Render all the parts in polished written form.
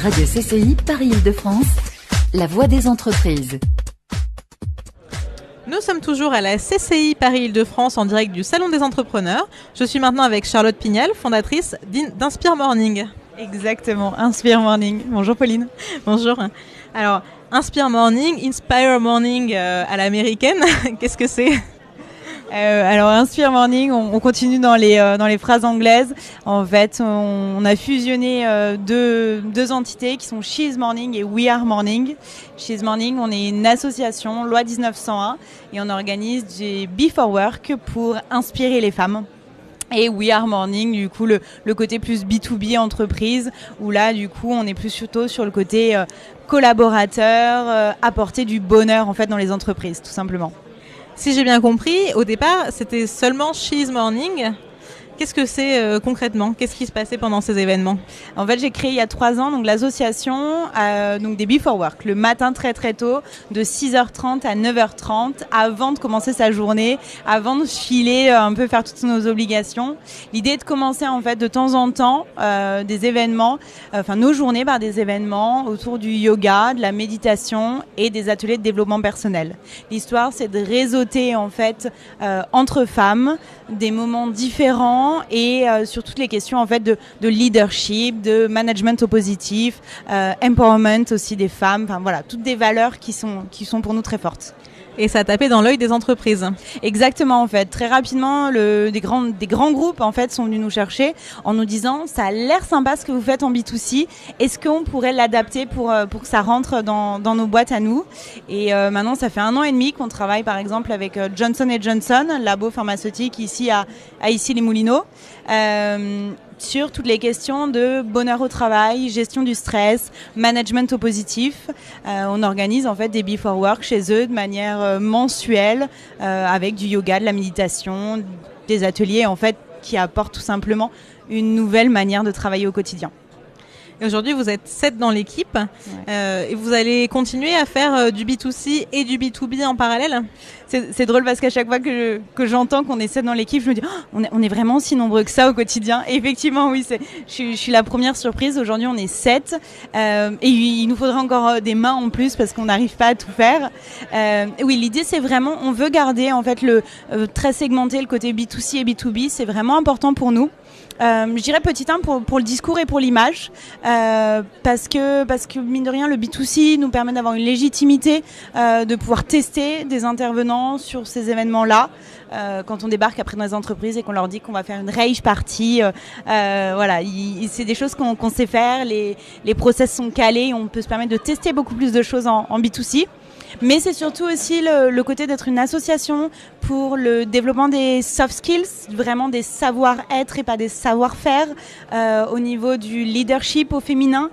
Radio CCI Paris-Île-de-France, la voix des entreprises. Nous sommes toujours à la CCI Paris-Île-de-France en direct du Salon des entrepreneurs. Je suis maintenant avec Charlotte Pignal, fondatrice d'Inspire Morning. Exactement, Inspire Morning. Bonjour Pauline. Bonjour. Alors, Inspire Morning, Inspire Morning à l'américaine, qu'est-ce que c'est ? Alors Inspire Morning, on continue dans les phrases anglaises. En fait, on a fusionné deux entités qui sont She's Morning et We Are Morning. She's Morning, on est une association, loi 1901, et on organise des Before Work pour inspirer les femmes. Et We Are Morning, du coup, le côté plus B2B entreprise, où là, du coup, on est plus plutôt sur le côté collaborateur, apporter du bonheur, en fait, dans les entreprises, tout simplement. Si j'ai bien compris, au départ, c'était seulement She's Morning. Qu'est-ce que c'est concrètement ? Qu'est-ce qui se passait pendant ces événements ? En fait, j'ai créé il y a 3 ans donc, l'association donc des Before Work, le matin très très tôt, de 6h30 à 9h30, avant de commencer sa journée, avant de filer un peu faire toutes nos obligations. L'idée est de commencer en fait de temps en temps des événements, nos journées par des événements autour du yoga, de la méditation et des ateliers de développement personnel. L'histoire, c'est de réseauter en fait entre femmes des moments différents et sur toutes les questions en fait de leadership, de management au positif, empowerment aussi des femmes, enfin voilà, toutes des valeurs qui sont pour nous très fortes. Et ça a tapé dans l'œil des entreprises. Exactement, en fait. Très rapidement, des grands groupes en fait sont venus nous chercher en nous disant ça a l'air sympa ce que vous faites en B2C. Est-ce qu'on pourrait l'adapter pour que ça rentre dans nos boîtes à nous ? Et maintenant, ça fait 1 an et demi qu'on travaille par exemple avec Johnson & Johnson, labo pharmaceutique ici à Issy-les-Moulineaux. Sur toutes les questions de bonheur au travail, gestion du stress, management au positif. On organise en fait des Before Work chez eux de manière mensuelle avec du yoga, de la méditation, des ateliers en fait qui apportent tout simplement une nouvelle manière de travailler au quotidien. Et aujourd'hui, vous êtes 7 dans l'équipe et vous allez continuer à faire du B2C et du B2B en parallèle ? C'est drôle parce qu'à chaque fois que j'entends qu'on est 7 dans l'équipe, je me dis on est vraiment si nombreux que ça au quotidien. Et effectivement, oui, je suis la première surprise. Aujourd'hui, on est 7 et il nous faudra encore des mains en plus parce qu'on n'arrive pas à tout faire. Oui, l'idée, c'est vraiment, on veut garder en fait très segmenté le côté B2C et B2B. C'est vraiment important pour nous. Je dirais petit 1 pour le discours et pour l'image parce que mine de rien le B2C nous permet d'avoir une légitimité de pouvoir tester des intervenants sur ces événements-là quand on débarque après dans les entreprises et qu'on leur dit qu'on va faire une rave party voilà, c'est des choses qu'on sait faire, les process sont calés, on peut se permettre de tester beaucoup plus de choses en B2C. Mais c'est surtout aussi le côté d'être une association pour le développement des soft skills, vraiment des savoir-être et pas des savoir-faire au niveau du leadership au féminin.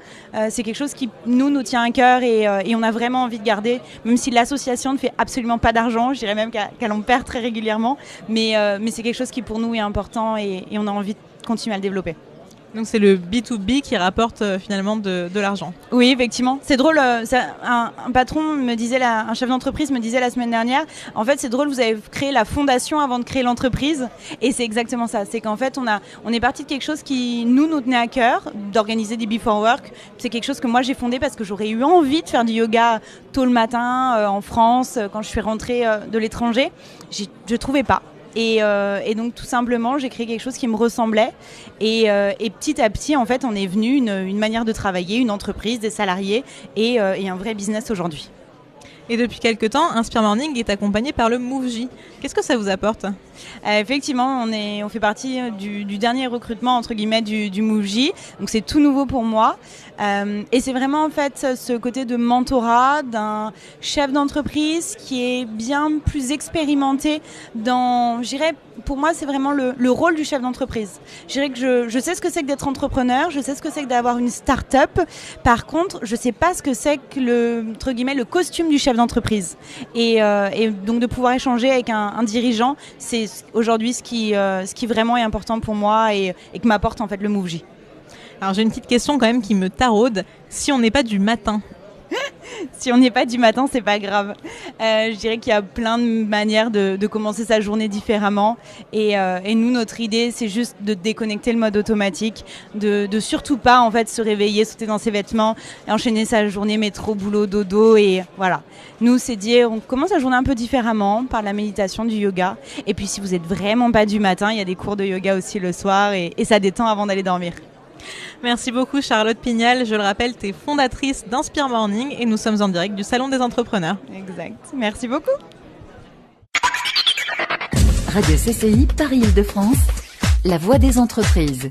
C'est quelque chose qui nous tient à cœur et on a vraiment envie de garder, même si l'association ne fait absolument pas d'argent, je dirais même qu'elle en perd très régulièrement, mais c'est quelque chose qui pour nous est important et on a envie de continuer à le développer. Donc c'est le B2B qui rapporte finalement de l'argent. Oui, effectivement. C'est drôle, un patron me disait, un chef d'entreprise me disait la semaine dernière, en fait c'est drôle, vous avez créé la fondation avant de créer l'entreprise. Et c'est exactement ça. C'est qu'en fait on est parti de quelque chose qui nous tenait à cœur, d'organiser des Before Work. C'est quelque chose que moi j'ai fondé parce que j'aurais eu envie de faire du yoga tôt le matin en France, quand je suis rentrée de l'étranger. Je trouvais pas. Et donc tout simplement j'ai créé quelque chose qui me ressemblait et petit à petit en fait on est venu une manière de travailler, une entreprise, des salariés et un vrai business aujourd'hui. Et depuis quelques temps, Inspire Morning est accompagné par le MoveJ. Qu'est-ce que ça vous apporte ? Effectivement, on fait partie du dernier recrutement entre guillemets du MoveJ, donc c'est tout nouveau pour moi. Et c'est vraiment en fait ce côté de mentorat d'un chef d'entreprise qui est bien plus expérimenté dans, je dirais, pour moi c'est vraiment le rôle du chef d'entreprise. Je dirais que je sais ce que c'est que d'être entrepreneur, je sais ce que c'est que d'avoir une start-up. Par contre, je sais pas ce que c'est que entre guillemets le costume du chef d'entreprise. Et donc de pouvoir échanger avec un dirigeant, c'est aujourd'hui ce qui vraiment est important pour moi et que m'apporte en fait le MoveJ. Alors j'ai une petite question quand même qui me taraude. Si on n'est pas du matin ? Si on n'est pas du matin, c'est pas grave. Je dirais qu'il y a plein de manières de commencer sa journée différemment. Et nous, notre idée, c'est juste de déconnecter le mode automatique, de surtout pas en fait se réveiller, sauter dans ses vêtements, et enchaîner sa journée métro, boulot, dodo. Et voilà. Nous, c'est dire, on commence la journée un peu différemment par la méditation, du yoga. Et puis, si vous êtes vraiment pas du matin, il y a des cours de yoga aussi le soir et ça détend avant d'aller dormir. Merci beaucoup Charlotte Pignal. Je le rappelle, tu es fondatrice d'Inspire Morning et nous sommes en direct du Salon des Entrepreneurs. Exact. Merci beaucoup. Radio CCI Paris Île-de-France, la voix des entreprises.